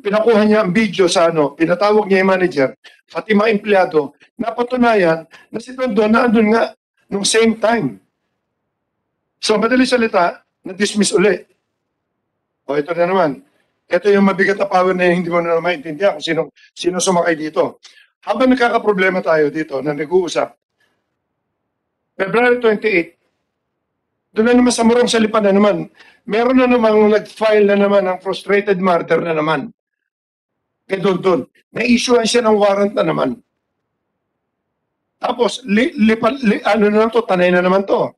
Pinakuha niya ang video sa pinatawag niya yung manager, pati mga empleyado, napatunayan na si Dondon naandun nga nung same time. So, madali salita, na-dismiss uli. O, ito na naman. Ito yung mabigat na power na hindi mo na maintindihan kung sino sumakay dito. Habang nagkakaproblema tayo dito na nag-uusap, February 28, doon na naman sa Morong Salipan na naman, meron na namang nag-file na naman ng frustrated murder na naman. Kaya doon, na-issuean siya ng warrant na naman. Tapos, ano na naman to, tanay na naman to.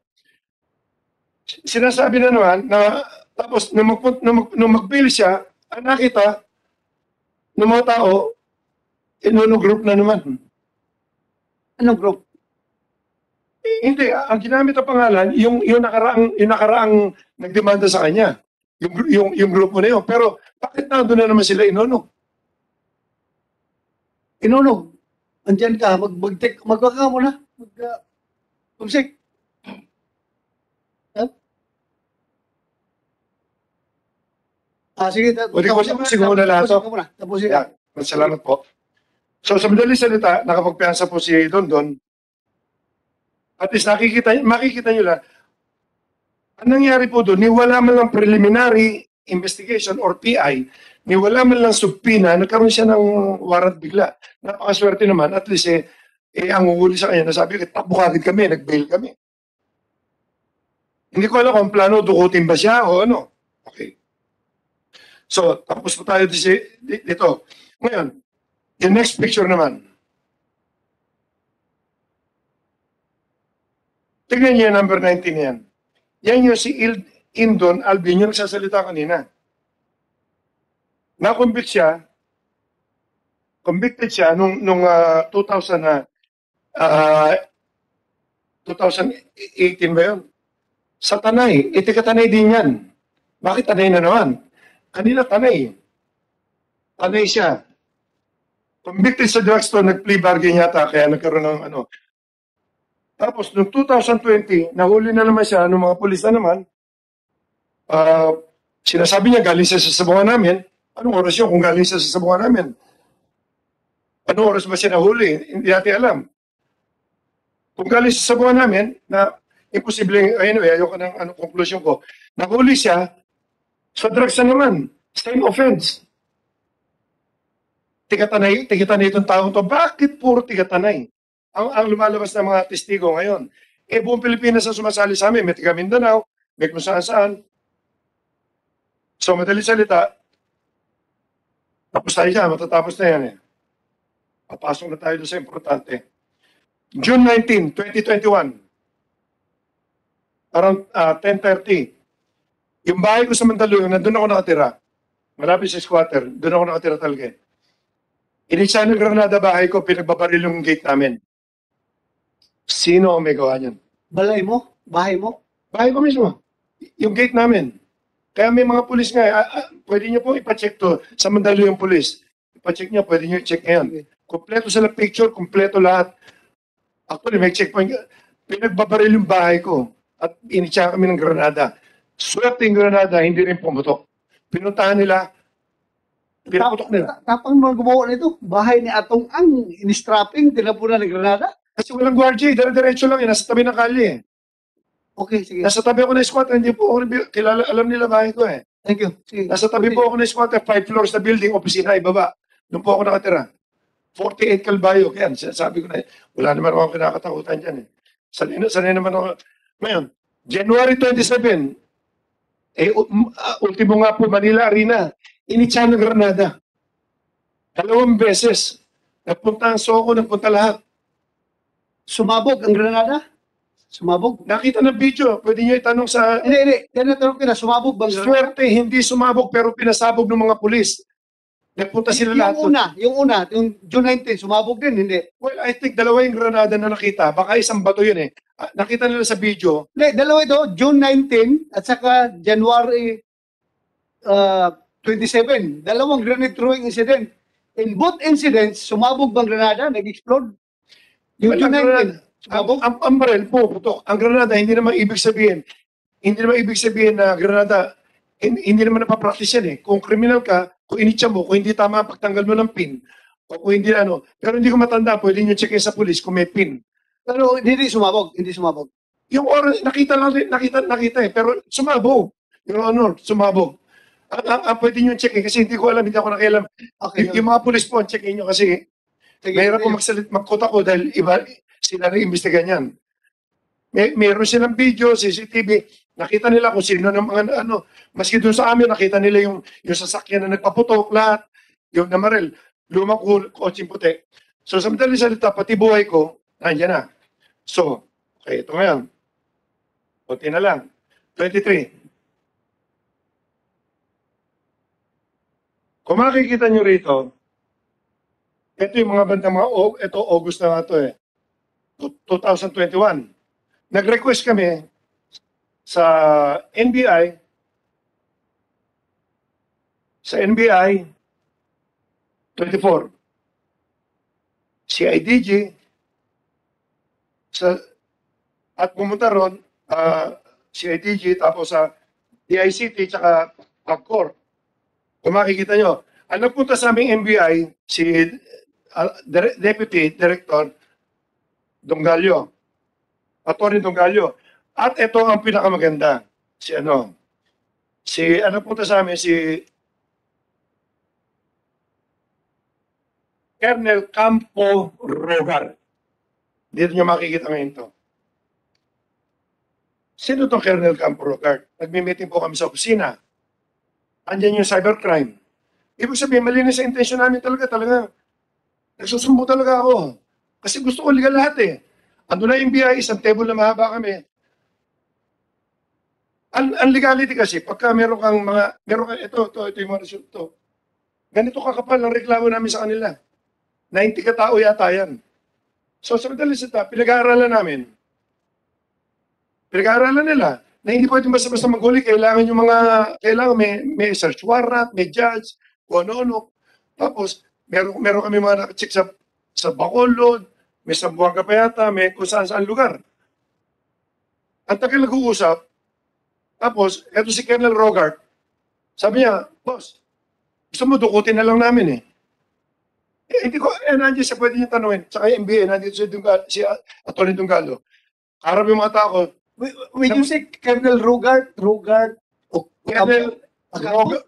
Sinasabi na naman na, tapos nung mag-bail siya, ang nakita ng mga tao, inuno group na naman. Anong group? Hindi, ang ginamit na pangalan, yung nakaraang nagdemanda sa kanya. Yung grupo na yun. Pero bakit nandun na naman sila inunog? Inunog. Andyan ka, magwaka mo na. Kumsik. Sige. Pwede ko tapusin ko muna lahat. Tapusin ka. Salamat po. So, sa madali salita, nakapagpiansa po si Dondon. At least makikita nyo lang, ang nangyari po doon, niwala man lang preliminary investigation or PI, niwala man lang subpina, nagkaroon siya ng warrant bigla. Napakaswerte naman, at least ang uhuli sa kanya, nasabi ko, takbo kagad kami, nag-bail kami. Hindi ko alam kung plano, dukutin ba siya o ano. Okay. So, tapos po tayo dito. Ngayon, yung next picture naman. Tignan niyo yung number 19 yan. Yan yung si Indon Alvin, yung nagsasalita kanina. Convicted siya nung 2018 ba yun? Sa Tanay. Tika-Tanay din yan. Bakit Tanay na naman? Kanina Tanay. Tanay siya. Convicted sa drugstore, nag-plea bargain yata, kaya nagkaroon ng ano. Tapos, noong 2020, nahuli na naman siya ng mga pulis na naman. Sinasabi niya, galing siya sa sabungan namin. Anong oras yun kung galing siya sa sabungan namin? Anong oras ba siya nahuli? Hindi natin alam. Kung galing sa sabungan namin, na imposible, anyway, ayoko ng conclusion ko, nahuli siya sa drugs na naman. Same offense. Tigatanay itong taong to. Bakit puro tigatanay? Ang lumalabas ng mga testigo ngayon. Buong Pilipinas ang sumasali sa amin. May taga Mindanao, may kung saan-saan. So, madali salita, tapos tayo dyan, matatapos na yan Papasok na tayo doon sa importante. June 19, 2021, around 10:30, yung bahay ko sa Mandaluyong, nandun ako nakatira. Malapit sa squatter, doon ako nakatira talaga. Initsa ng granada bahay ko, pinagbabaril yung gate namin. Sino ang may gawa niyan? Balay mo? Bahay mo? Bahay ko mismo. Yung gate namin. Kaya may mga pulis nga, pwede niyo po ipacheck to sa Mandaluyong pulis. Ipacheck niyo, pwede niyo i-check ngayon. Kompleto sila picture, kompleto lahat. Actually, may checkpoint. Pinagbabaril yung bahay ko at initsa kami ng granada. Swerte yung granada, hindi rin pumutok. Pinuntahan nila, pinaputok nila. Tapang mga gumawa nito, bahay ni Atong ang in-strapping, tinapunan ng granada. Kasi walang gwardiya, dire-diretso lang nasa tabi ng kalye. Okay, sige. Nasa tabi ako ng squatter, hindi po ako kilala, alam nila bahay ko Thank you. Sige. Nasa tabi po ako ng squatter, 5 floors na building, opisina, ibaba. Doon po ako nakatira. 48 Calvayo, kaya sabi ko na, wala naman akong kinakatakutan dyan Sanay naman ako. Ngayon, January 27, ultimo nga po, Manila Arena, initsa ng granada. 2 beses. Nagpunta ang Soko, nagpunta lahat. Sumabog ang granada? Sumabog? Nakita ng video, pwede nyo itanong sa... Hindi. Tinatanong ko na, sumabog bang granada? Swerte, hindi sumabog pero pinasabog ng mga pulis. Nagpunta sila lahat. Yung June 19, sumabog din, hindi? Well, I think dalawa yung granada na nakita. Baka isang bato yun Nakita nila sa video. Hindi, dalawa ito, June 19 at saka January 27. Dalawang grenade throwing incident. In both incidents, sumabog bang granada? Nag-explode? Yung June 19, sumabog? Ang baril po, putok. Ang granada, hindi naman ibig sabihin na granada Hindi naman napapractice yan eh. Kung criminal ka, kung initya mo, kung hindi tama ang pagtanggal mo ng PIN, o kung hindi ano, pero hindi ko matanda, pwede nyo checkin sa police kung may PIN. Pero hindi sumabog, hindi sumabog. Yung oras, nakita lang, nakita eh, pero sumabog. Your Honor, sumabog. Ang pwede nyo checkin kasi hindi ko alam, hindi ako nakialam. Okay. Yung mga police po, checkin nyo kasi Sige, mahirap po magkota ko dahil iba, sila na imbestigan yan. Meron silang video, CCTV, nakita nila kung sino ng mga ano, maski doon sa amin, nakita nila yung sasakyan na nagpaputok, lahat, yung namarel, lumang kotseng puti. So sa madaling salita, pati buhay ko, nandiyan na. So, okay, ito ngayon. Kunti na lang. 23. Kung makikita nyo rito, ito yung mga bandang ito August na nga ito eh. 2021. Nag-request kami sa NBI, sa NBI 24, CIDG, at pumunta ron, CIDG, tapos sa DICT, tsaka PAGCOR. Kung makikita nyo, ang nagpunta sa aming NBI, si Deputy Director Dongalio, Atty. Dongalio. At ito ang pinakamaganda, si punta sa amin, si Colonel Campo Rogar. Dito nyo makikita ngayon ito. Sino itong Colonel Campo Rogar? Nagmi-meeting po kami sa opisina. Andyan yung cybercrime. Ibig sabihin, malinis sa intensyon namin talaga. Nagsusumbo talaga ako. Kasi gusto ko legal lahat eh. Ando na yung BI, isang table na mahaba kami. Ang legality kasi, pagka meron kang ito yung mga result to. Ganito kakapal ang reklamo namin sa kanila. 90 katao yata yan. So sa madaling salita, pinag-aaralan namin. Pinag-aaralan nila na hindi pwedeng basta-basta maghuli. Kailangan may search warrant, may judge, kung ano-ano. Tapos, meron kami mga nakacheck sa Bacolod, may Sambuanga pa yata, may kung saan-saan lugar. Ang tagal nag-uusap, tapos, eto si Colonel Rogart, sabi niya, boss, gusto mo dukutin na lang namin eh. Hindi ko, nandiyan siya pwede niyo tanungin. Saka yung MBA, nandito si Atty. Dongalio. Karap yung mga tao, When you say Colonel Rogart, Colonel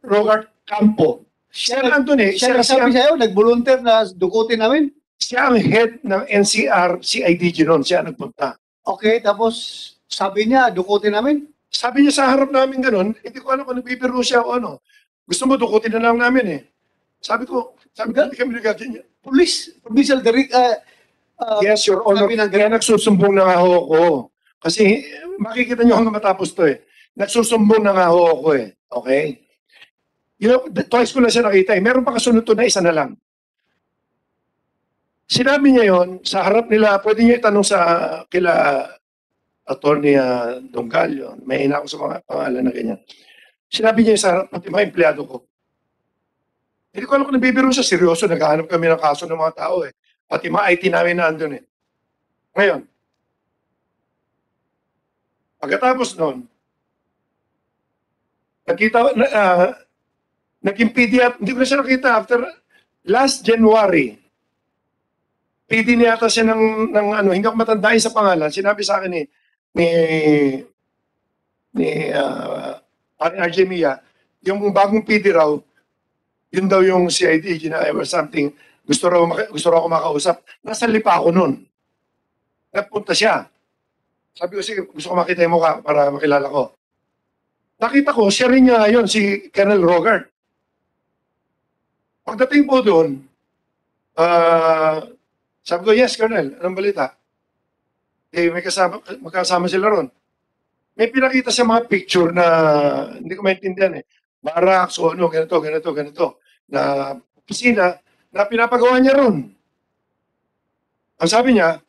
Rogart Campo. Siya nandun eh. Siya nagsabi sa'yo, nag-volunteer na dukutin namin. Siya ang head ng NCR, CIDG noon. Siya nagpunta. Okay, tapos sabi niya, dukutin namin. Sabi niya sa harap namin ganun, hindi ko alam kung nagbibiro siya o ano. Gusto mo dukutin na lang namin eh. Sabi ko, hindi kami nagagawin niya. Provincial Director. Yes, Your Honor. Kaya nagsusumbong na nga ho ako. Kasi makikita niyo hanggang matapos to eh. Nagsusumbong na nga ho ako eh. Okay? You know, twice ko na siya nakita eh. Meron pa kasunod to na isa na lang. Sinabi niya yon sa harap nila, pwede niyo itanong sa kila Atty. Dongalio. May ina ako sa mga pangalan na ganyan. Sinabi niya sa harap, pati mga empleyado ko. Hindi ko alam kung nabibiro siya. Seryoso, naghahanap kami ng kaso ng mga tao eh. Pati mga IT namin na andun eh. Ngayon, pagkatapos nun, naging PDF, hindi ko na siya nakita after last January, PD niya ata siya ng hindi ako matandain sa pangalan, sinabi sa akin ni RJ Mia, yung bagong PD raw, yun daw yung CID or something, gusto raw ako makausap. Nasa lipa ako nun. Napunta siya. Sabi ko, sige, gusto ko makita yung mukha para makilala ko. Nakita ko, siya rin niya yun, si Colonel Rogart. Pagdating po doon, sabi ko, yes, Colonel, anong balita? Eh, magkasama sila ron. May pinakita sa mga picture na hindi ko maintindihan eh. Barracks o ano, ganito, na opisina na pinapagawa niya ron. Ang sabi niya,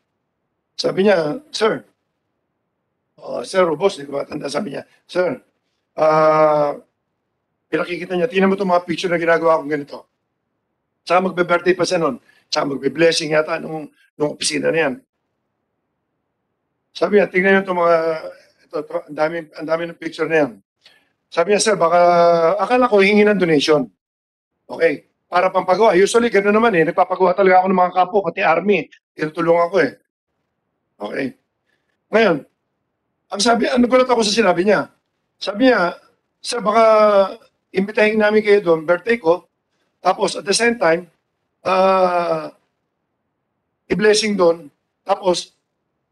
sir, sir, boss, hindi ko matanda, sabi niya, sir, pinakikita niya, tingnan mo itong mga picture na ginagawa kong ganito. Saka magbe-birthday pa siya nun. Saka magbe-blessing yata nung opisina na yan. Sabi niya, tingnan niyo itong mga, ang dami ng picture na yan. Sabi niya, sir, baka akala ko hingi ng donation. Okay. Para pampagawa. Usually, gano'n naman eh. Nagpapagawa talaga ako ng mga kapo, pati army. Tinutulungan ko eh. Okay. Ngayon, ang sabi, nagulat ako sa sinabi niya. Sabi niya, sir, baka imbitahin namin kayo doon, birthday ko. Tapos, at the same time, i-blessing doon. Tapos,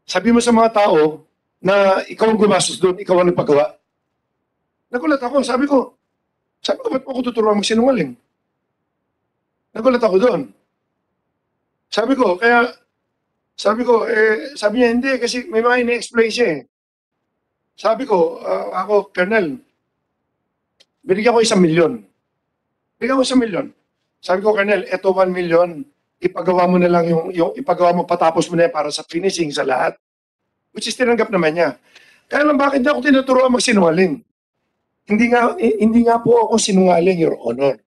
sabi mo sa mga tao na ikaw ang gumastos doon, ikaw ang nagpagawa. Nagulat ako. Sabi ko, ba't mo ako tuturuan magsinungaling? Nagulat ako doon. Sabi ko, sabi niya, hindi, kasi may mga ini-explain siya eh. Sabi ko, ako, Colonel, binigyan ko 1 milyon. Binigyan ko 1 milyon. Sabi ko, Colonel, eto 1 milyon, ipagawa mo na lang yung ipagawa mo, patapos mo na yan para sa finishing sa lahat. Which is tinanggap naman niya. Kaya lang, bakit niya ako tinuturuan magsinungaling? Hindi nga po ako sinungaling, Your Honor.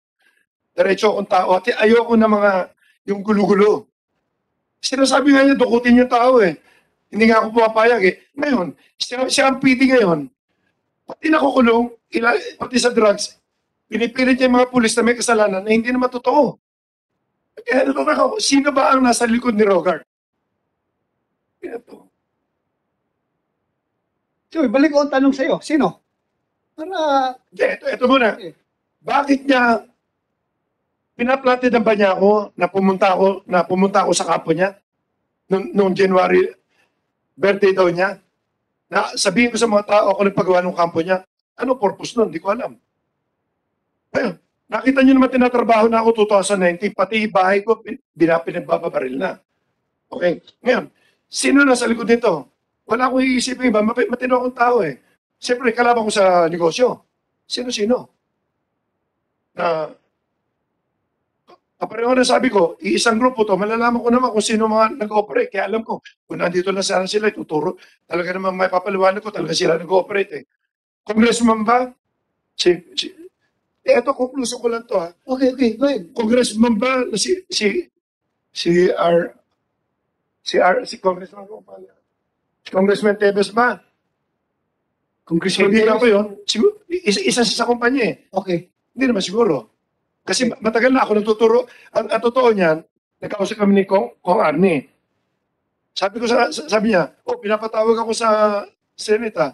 Diretso akong tao. At ayoko na mga yung gulo-gulo. Sinasabi nga niya, dukutin yung tao eh. Hindi nga ako pumapayag eh. Ngayon, siya ang PD ngayon. Pati nakukulong, pati sa drugs, pinipilit niya yung mga pulis na may kasalanan na hindi naman totoo. Kaya ako, sino ba ang nasa likod ni Rogart? Ito. So, ibalik ko ang tanong sa'yo. Sino? Para... Ito muna. Bakit niya pinaplatid ba niya ako na pumunta ako sa kampo niya noong January birthday daw niya? Na sabihin ko sa mga tao ako nagpagawa ng kampo niya. Ano purpose nun? Hindi ko alam. Ayun, nakita niyo naman tinatrabaho na ako 2019, pati bahay ko pinagbababaril na. Okay, ngayon, sino na sa likod nito? Wala akong iisipin iba, matino akong tao eh. Siyempre, kalaban ko sa negosyo. Sino-sino? Na kapareho na sabi ko, iisang grupo to, malalaman ko naman kung sino mga nag-ooperate. Kaya alam ko, kung nandito na sana sila, ituturo. Talaga naman may papaliwanag ko, talaga sila nag-ooperate eh. Congressman ba? Eto, conclusion ko lang to ha. Okay, go ahead. Congressman ba na si Congressman ko pa. Congressman Tevez ba? Congressman Kaibigan ko Tevez? yun. Isa sa kumpanya eh. Okay. Hindi naman siguro. Kasi matagal na ako nagtuturo. Ang totoo niyan, nagkausap kami ni Kong Arnie. Sabi niya, pinapatawag ako sa Senate ah.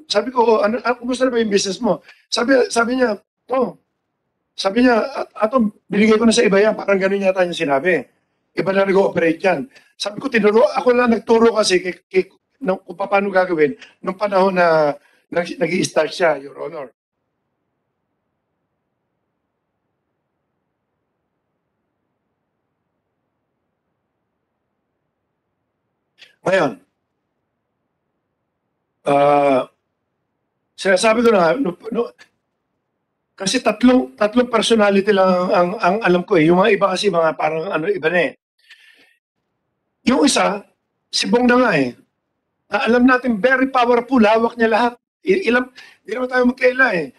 Sabi ko, kumusta na ba yung business mo? Sabi niya, binigay ko na sa iba yan. Parang ganun yata yung sinabi. Iba na nag-ooperate yan. Sabi ko, ako lang nagturo kasi kung paano gagawin nung panahon na nag-i-start siya, Your Honor. Ngayon, sinasabi ko na, kasi tatlong personality lang ang alam ko eh. Yung mga iba kasi mga parang iba na eh. Yung isa, si Bong na nga eh. Alam natin, very powerful, hawak niya lahat. Hindi naman tayo magkaila eh.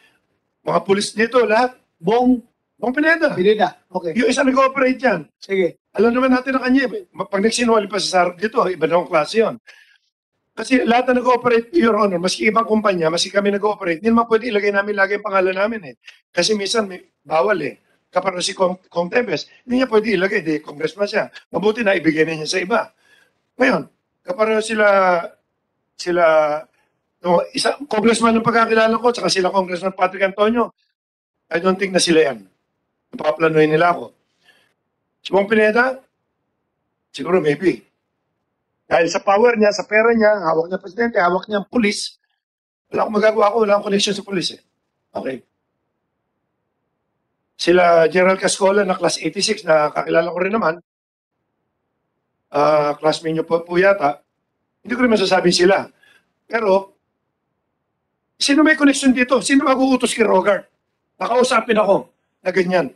Mga pulis dito, lahat. Bong Pineda. Okay. Yung isa nag-ooperate yan. Sige. Alam naman natin na kanya. Pag nagsinungaling pa sa sarap dito, iba na ang klase yun. Kasi lahat na nag-ooperate, Your Honor, maski ibang kumpanya, maski kami nag-ooperate, hindi naman pwede ilagay namin lagi ang pangalan namin eh. Kasi minsan bawal eh. Kapag si Kong Tevez, hindi niya pwede ilagay, di congressman siya. Mabuti na ibigay niya sa iba. Ngayon, kapag isa congressman ng pagkakilala ko, saka sila Congressman Patrick Antonio, I don't think na sila yan. Napaplanuhin nila ako. Si Bong Pineda, siguro maybe. Dahil sa power niya, sa pera niya, hawak niya presidente, hawak niya ang pulis, wala akong magagawa ko, wala akong connection sa pulis eh. Okay. Sila General Cascola na class 86 na kakilala ko rin naman, classmate niyo po yata, hindi ko rin masasabing sila. Pero, sino may connection dito? Sino mag-uutos kay Rogart? Nakausapin ako na ganyan.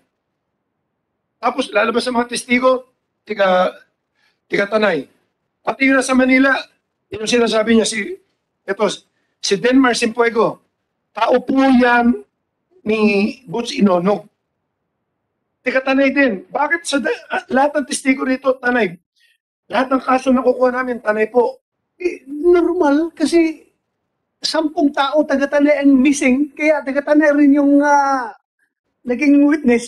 Tapos lalabas sa mga testigo, tiga Tanay. Pati yun sa Manila, yung sinasabi niya, si Denmar Simpuego, tao po yan ni Butch Inonog. Tiga Tanay din. Bakit lahat ng testigo rito, Tanay? Lahat ng kaso na kukuha namin, Tanay po. Normal kasi 10 tao taga-Tanay ang missing, kaya taga-Tanay rin yung naging witness.